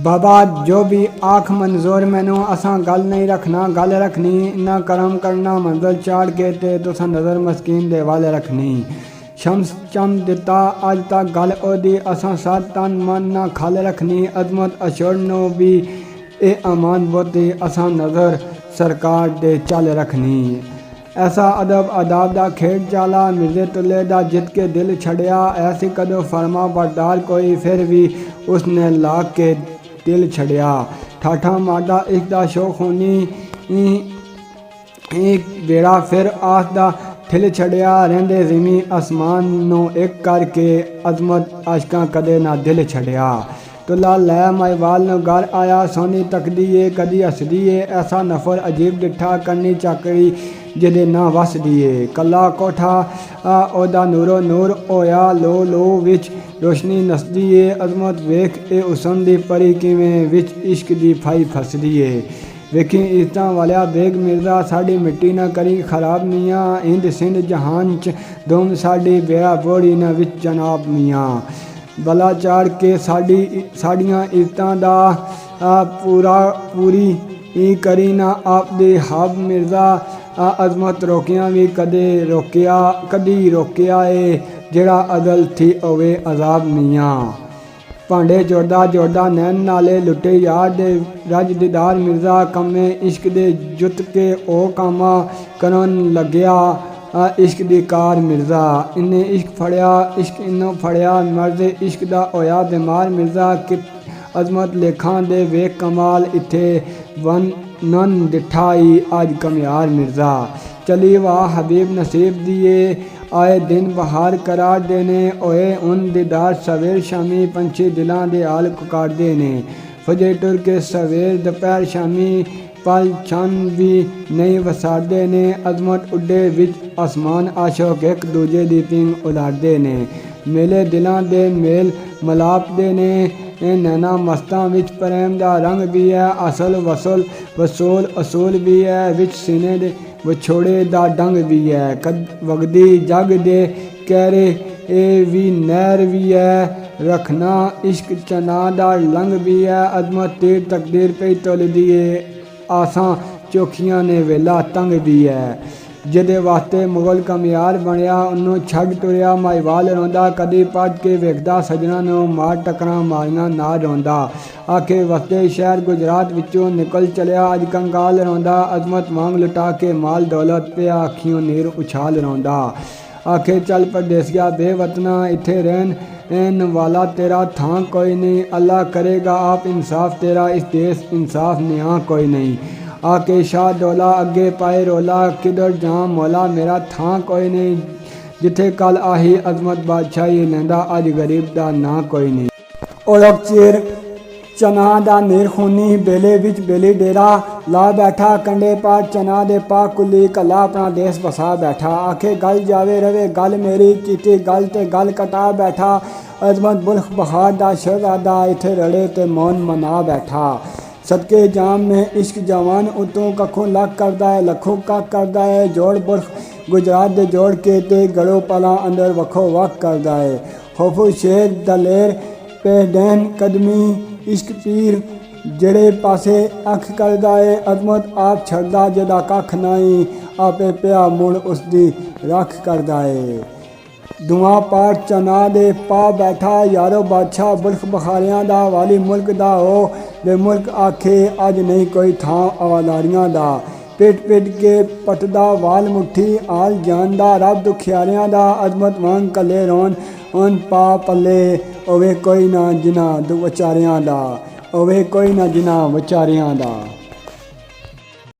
बाबा जो भी आँख मंजूर मैनू असां गल नहीं रखना गल रखनी इन्ना करम करना मंजिल चाड़ के ते तुसां नज़र मस्कीन दे वाल रखनी शम्स चम दिता अज तक गल ओदी असां साथ तन मन ना खल रखनी अजमत अछोड़नो भी ए अमान बोती असां नज़र सरकार दे चल रखनी ऐसा अदब अदाब दा खेड चाला मिर्जे तुले दा जित के दिल छड़िया ऐसी कदो फरमा बरदार कोई फिर भी उसने लाख के दिल छड़िया ठाठा मादा इसदा शौक होनी एक बेड़ा फिर आसदा ठिल छड़िया रेंदे ज़मी आसमान नो एक करके अजमत आशका कदे ना दिल छड़िया तुला लै माईवाल नो घर आया सोनी तकदी है कदी हसदी है ऐसा नफर अजीब डिठा करनी चाकरी जिदे ना वसदी है कला कोठा ओदा नूरो नूर होया लो लो विच रोशनी नसदी है अजमत वेख ए हुसन दी परी किवें विच इश्क दी फाई फसदी है वेखी इज्जतां वालिया बेग मिर्जा साड़ी मिट्टी ना करी खराब मियाँ हिंद सिंध जहान च दोम साड़ी बेड़ा बोड़ी ना विच जनाब मियाँ बला चाड़ के साड़ियाँ इज्जतां दा पूरी करी ना आप दे हाब मिर्जा अजमत रोकिया भी कदी रोकिया है जेड़ा अदल थी ओवे अजाब मियाँ भांडे जोड़दा जोड़दा नैन नाले लुटे यार दे रज दीदार मिर्जा कमे इश्क दे जुत के ओ कामा करन लग्या इश्क दी कार मिर्जा इन्ने इश्क फड़िया इश्क इन्नो फड़िया मर्द इश्क दा होया बीमार मिर्जा कि अजमत लेखां दे वेख कमाल इत्थे वन नन दिठाई आज कमयार मिर्जा चली वाह हबीब नसीब दिए आए दिन बहार करार देने ओए उन दीदार सवेर शामी पंछी दिलां दे हाल पुकारदे ने फजे टुर के सवेर दोपहर शामी पल छन भी नहीं वसारदे ने अजमत उड्डे विच आसमान आशोक एक दूजे दी पिंग उलारदे ने मेले दिलां दे मेल मलापदे ने नैना मस्तां विच प्रेम दा रंग भी है असल वसूल असूल भी है विच सीने दे विछोड़े दा डंग भी है वगदी जग दे कहरे ए भी नहर भी है रखना इश्क चना दा लंग भी है अजमत तीर तकदीर पे तुल दिए आसां चौखियां ने वेला तंग भी है जिदे वास्ते मुगल कमियार बनया उन्हों छड़ तुरिया माईवाल रोंदा कदी पट के वेखदा सजना नो मार टकरा मारियां ना रोंदा आखे वसदे शहर गुजरात विचों निकल चलिया अज कंगाल रोंदा अजमत मांग लुटा के माल दौलत पे अखियों नीर उछाल रोंदा आखे चल परदेसिया बेवतना इत्थे रहन वाला तेरा थां कोई नहीं अल्लाह करेगा आप इंसाफ तेरा इस देश इंसाफ निया कोई नहीं आके शाह डोला अगे पाए रोला किधर जां मौला मेरा थां कोई नहीं जिथे कल आही अजमत बादशाही लैंदा अज गरीब दा ना कोई नहीं ओलक चेर चना दा नीर खूनी बेले विच बेली डेरा ला बैठा कंडे पर चना दे पा कुली कला अपना देश बसा बैठा आखे गल जावे रवे गल मेरी कीती गल ते गल कटा बैठा अजमत बुल्ख बहार दा शहजादा इथे रड़े ते मौन मना बैठा सदके जाम में इश्क जवान उतों कखों लख करदा है लखों कख करदा है जोड़ बुल्ख गुजरात दे जोड़ के ते गड़ो पला अंदर वखो वख करदा है खौफो शेर दलेर पेडैन कदमी इश्क पीर जेड़े पासे अख करदा है अजमत आप छड़दा जदा कख नहीं आपे पिया मुड़ उसदी रख करदा है दुआ पार चना दे पा बैठा यारो बादशाह बुल्ख बखारियां दा वाली मुल्क दा हो दे मुल्क आखे अज नहीं कोई थां आवादारियां दा पिट के पटदा वाल मुट्ठी आल जानदा रब दुखियारियां दा अजमत वांग कले रोन उन पा पल्ले ओवे कोई ना जिना वचारियां दा ओवे कोई ना जिना वचारियां दा।